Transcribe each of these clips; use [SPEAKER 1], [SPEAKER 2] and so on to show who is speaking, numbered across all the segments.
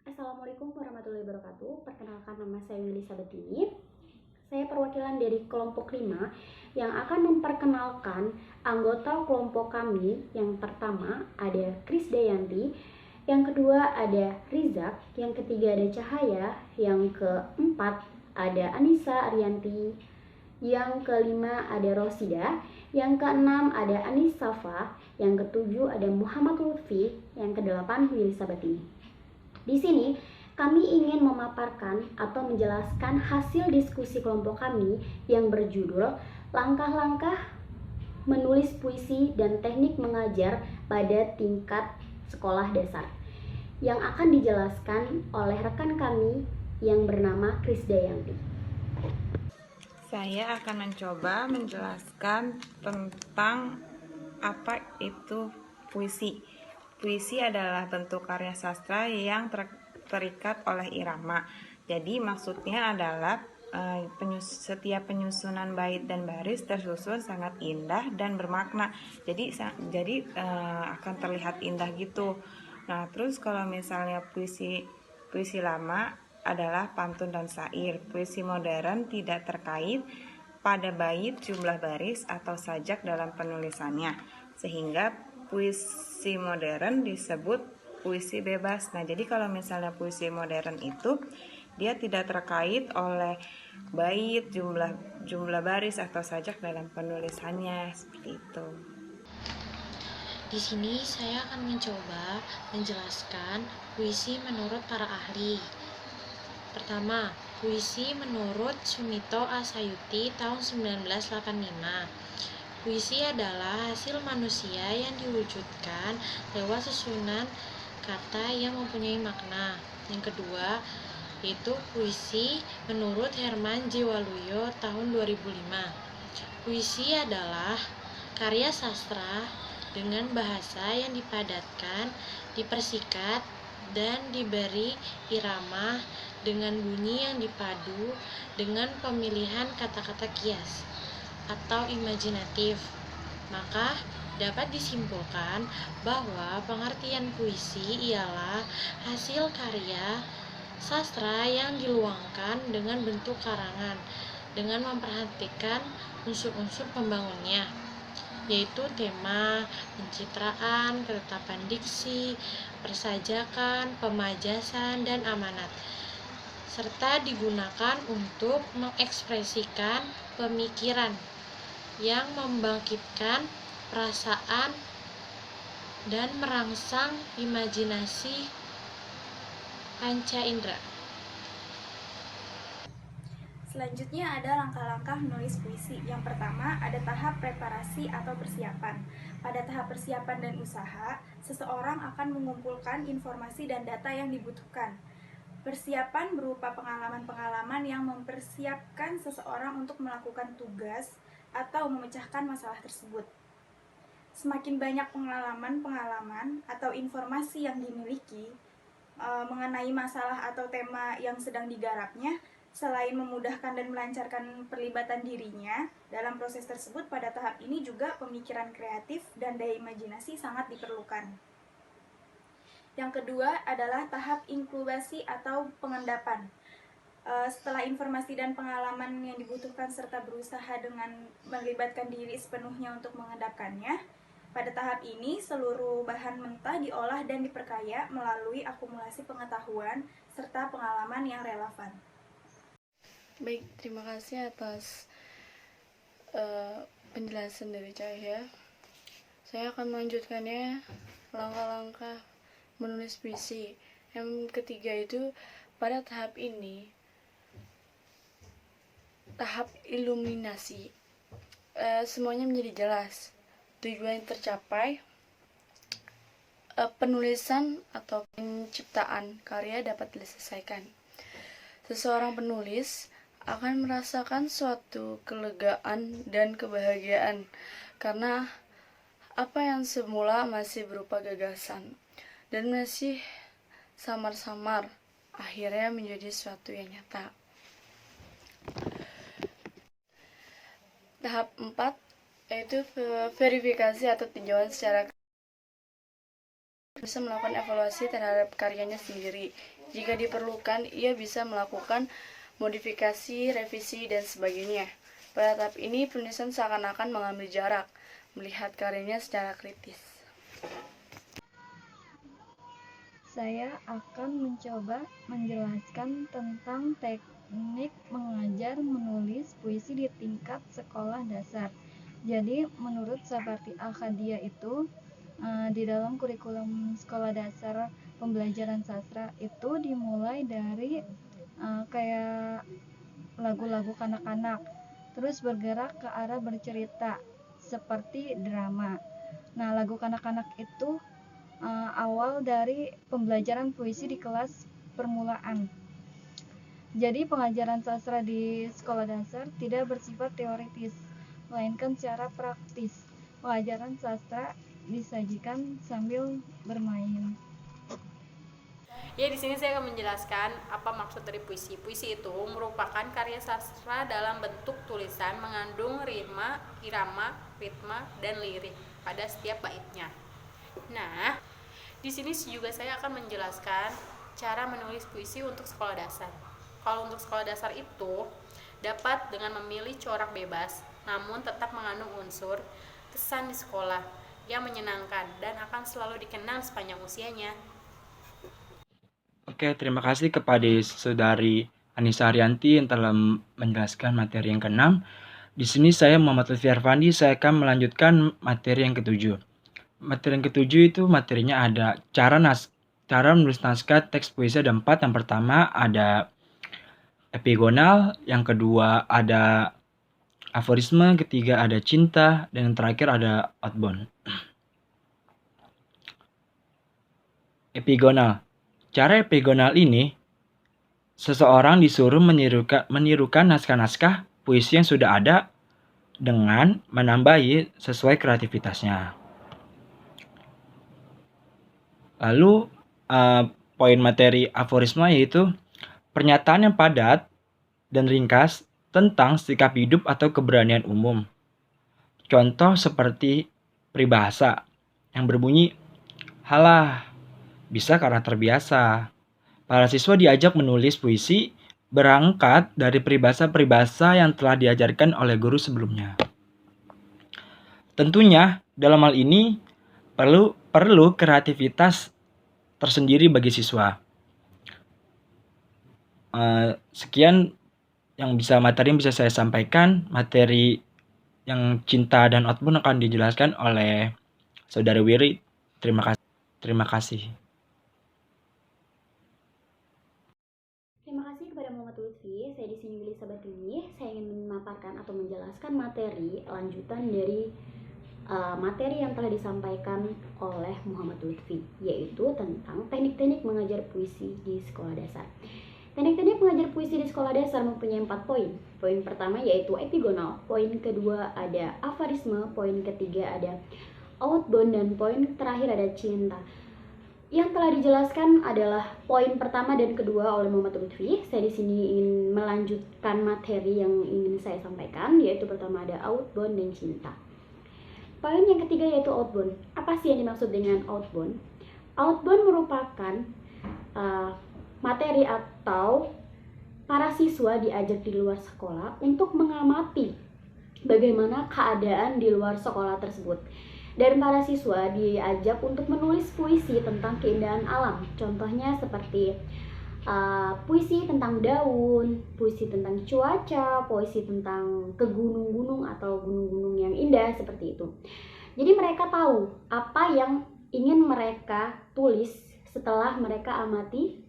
[SPEAKER 1] Assalamualaikum warahmatullahi wabarakatuh. Perkenalkan, nama saya Willy Sabatini. Saya perwakilan dari kelompok 5 yang akan memperkenalkan anggota kelompok kami. Yang pertama ada Krisdayanti, yang kedua ada Rizak, yang ketiga ada Cahaya, yang keempat ada Anissa Arianti, yang kelima ada Rosida, yang keenam ada Anis Safa, yang ketujuh ada Muhammad Lutfi, yang kedelapan Willy Sabatini. Di sini kami ingin memaparkan atau menjelaskan hasil diskusi kelompok kami yang berjudul Langkah-langkah menulis puisi dan teknik mengajar pada tingkat sekolah dasar, yang akan dijelaskan oleh rekan kami yang bernama Krisdayanti.
[SPEAKER 2] Saya akan mencoba menjelaskan tentang apa itu puisi. Puisi adalah bentuk karya sastra yang terikat oleh irama. Jadi maksudnya adalah setiap penyusunan bait dan baris tersusun sangat indah dan bermakna. Jadi akan terlihat indah gitu. Nah, terus kalau misalnya puisi lama adalah pantun dan syair. Puisi modern tidak terkait pada bait, jumlah baris, atau sajak dalam penulisannya, sehingga puisi modern disebut puisi bebas. Nah, jadi kalau misalnya puisi modern itu dia tidak terkait oleh bait, jumlah baris atau sajak dalam penulisannya, seperti itu.
[SPEAKER 3] Di sini saya akan mencoba menjelaskan puisi menurut para ahli. Pertama, puisi menurut Sumito Asayuti tahun 1985. Puisi adalah hasil manusia yang diwujudkan lewat susunan kata yang mempunyai makna. Yang kedua, yaitu puisi menurut Herman J. Waluyo tahun 2005. Puisi adalah karya sastra dengan bahasa yang dipadatkan, dipersikat, dan diberi irama dengan bunyi yang dipadu dengan pemilihan kata-kata kias atau imajinatif. Maka dapat disimpulkan bahwa pengertian puisi ialah hasil karya sastra yang diluangkan dengan bentuk karangan dengan memperhatikan unsur-unsur pembangunnya, yaitu tema, pencitraan, ketetapan diksi, persajakan, pemajasan, dan amanat, serta digunakan untuk mengekspresikan pemikiran yang membangkitkan perasaan dan merangsang imajinasi panca indera.
[SPEAKER 4] Selanjutnya ada langkah-langkah menulis puisi. Yang pertama, ada tahap preparasi atau persiapan. Pada tahap persiapan dan usaha, seseorang akan mengumpulkan informasi dan data yang dibutuhkan. Persiapan berupa pengalaman-pengalaman yang mempersiapkan seseorang untuk melakukan tugas atau memecahkan masalah tersebut. Semakin banyak pengalaman-pengalaman atau informasi yang dimiliki mengenai masalah atau tema yang sedang digarapnya, selain memudahkan dan melancarkan perlibatan dirinya dalam proses tersebut, pada tahap ini juga pemikiran kreatif dan daya imajinasi sangat diperlukan. Yang kedua adalah tahap inkubasi atau pengendapan. Setelah informasi dan pengalaman yang dibutuhkan serta berusaha dengan melibatkan diri sepenuhnya untuk mengendapkannya, pada tahap ini seluruh bahan mentah diolah dan diperkaya melalui akumulasi pengetahuan serta pengalaman yang relevan.
[SPEAKER 5] Baik, terima kasih atas penjelasan dari Cahaya. Saya akan melanjutkannya, langkah-langkah menulis puisi. Yang ketiga itu, pada tahap ini, tahap iluminasi. Semuanya menjadi jelas, tujuan yang tercapai, penulisan atau penciptaan karya dapat diselesaikan. Seseorang penulis akan merasakan suatu kelegaan dan kebahagiaan karena apa yang semula masih berupa gagasan dan masih samar-samar akhirnya menjadi suatu yang nyata. Tahap 4 yaitu verifikasi atau tinjauan secara bisa melakukan evaluasi terhadap karyanya sendiri. Jika diperlukan, ia bisa melakukan modifikasi, revisi, dan sebagainya. Pada tahap ini, penulisan seakan-akan mengambil jarak, melihat karyanya secara kritis.
[SPEAKER 6] Saya akan mencoba menjelaskan tentang teknik mengajar menulis puisi di tingkat sekolah dasar. Jadi, menurut Sapardi Al-Khadia itu, di dalam kurikulum sekolah dasar pembelajaran sastra itu dimulai dari kayak lagu-lagu kanak-kanak, terus bergerak ke arah bercerita seperti drama. Nah, lagu kanak-kanak itu awal dari pembelajaran puisi di kelas permulaan. Jadi pengajaran sastra di sekolah dasar tidak bersifat teoritis, melainkan secara praktis. Pengajaran sastra disajikan sambil bermain.
[SPEAKER 7] Ya, di sini saya akan menjelaskan apa maksud dari puisi. Puisi itu merupakan karya sastra dalam bentuk tulisan mengandung rima, irama, ritma, dan lirik pada setiap baitnya. Nah, di sini juga saya akan menjelaskan cara menulis puisi untuk sekolah dasar. Kalau untuk sekolah dasar itu dapat dengan memilih corak bebas, namun tetap mengandung unsur kesan di sekolah yang menyenangkan dan akan selalu dikenang sepanjang usianya.
[SPEAKER 8] Oke, terima kasih kepada Saudari Anissa Haryanti yang telah menjelaskan materi yang ke-6. Di sini saya Muhammad Lutfi Arfandi, saya akan melanjutkan materi yang ke-7. Materi yang ke-7 itu materinya ada cara menulis naskah teks puisi ada 4. Yang pertama ada epigonal, yang kedua ada aforisme, ketiga ada cinta, dan yang terakhir ada outbound. Epigonal. Cara epigonal ini, seseorang disuruh menirukan naskah-naskah puisi yang sudah ada dengan menambahi sesuai kreativitasnya. Lalu, poin materi aforisme yaitu pernyataan yang padat dan ringkas tentang sikap hidup atau keberanian umum. Contoh seperti peribahasa yang berbunyi, "Halah, bisa karena terbiasa." Para siswa diajak menulis puisi berangkat dari peribahasa-peribahasa yang telah diajarkan oleh guru sebelumnya. Tentunya, dalam hal ini perlu kreativitas tersendiri bagi siswa. Sekian materi yang bisa saya sampaikan. Materi yang cinta dan outbound akan dijelaskan oleh Saudari Wiri. Terima kasih.
[SPEAKER 1] Terima kasih kepada Muhammad Lutfi. Saya di sini Willy Sabatini. Saya ingin memaparkan atau menjelaskan materi lanjutan dari materi yang telah disampaikan oleh Muhammad Lutfi, yaitu tentang teknik-teknik mengajar puisi di sekolah dasar. Teknik-teknik mengajar puisi di sekolah dasar mempunyai 4 poin. Poin pertama yaitu epigonal, poin kedua ada aforisme, poin ketiga ada outbound, dan poin terakhir ada cinta. Yang telah dijelaskan adalah poin pertama dan kedua oleh Muhammad Lutfi. Saya di sini ingin melanjutkan materi yang ingin saya sampaikan, yaitu pertama ada outbound dan cinta. Poin yang ketiga yaitu outbound. Apa sih yang dimaksud dengan outbound? Outbound merupakan materi atau para siswa diajak di luar sekolah untuk mengamati bagaimana keadaan di luar sekolah tersebut. Dan para siswa diajak untuk menulis puisi tentang keindahan alam. Contohnya seperti puisi tentang daun, puisi tentang cuaca, puisi tentang ke gunung-gunung atau gunung-gunung yang indah, seperti itu. Jadi mereka tahu apa yang ingin mereka tulis setelah mereka amati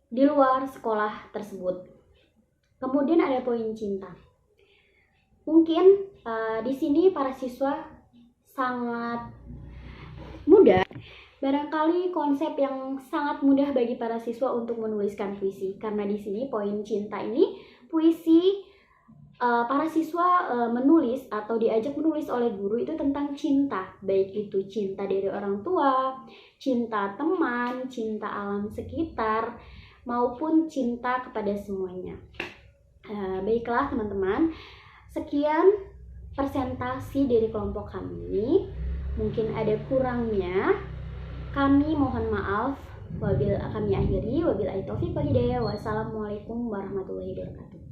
[SPEAKER 1] di luar sekolah tersebut. Kemudian ada poin cinta. Mungkin di sini para siswa sangat mudah. Barangkali konsep yang sangat mudah bagi para siswa untuk menuliskan puisi, karena di sini poin cinta ini puisi para siswa menulis atau diajak menulis oleh guru itu tentang cinta, baik itu cinta dari orang tua, cinta teman, cinta alam sekitar, maupun cinta kepada semuanya. Baiklah teman-teman, sekian presentasi dari kelompok kami. Mungkin ada kurangnya, kami mohon maaf. Kami akhiri, wabillahi taufiq wal hidayah. Wassalamualaikum warahmatullahi wabarakatuh.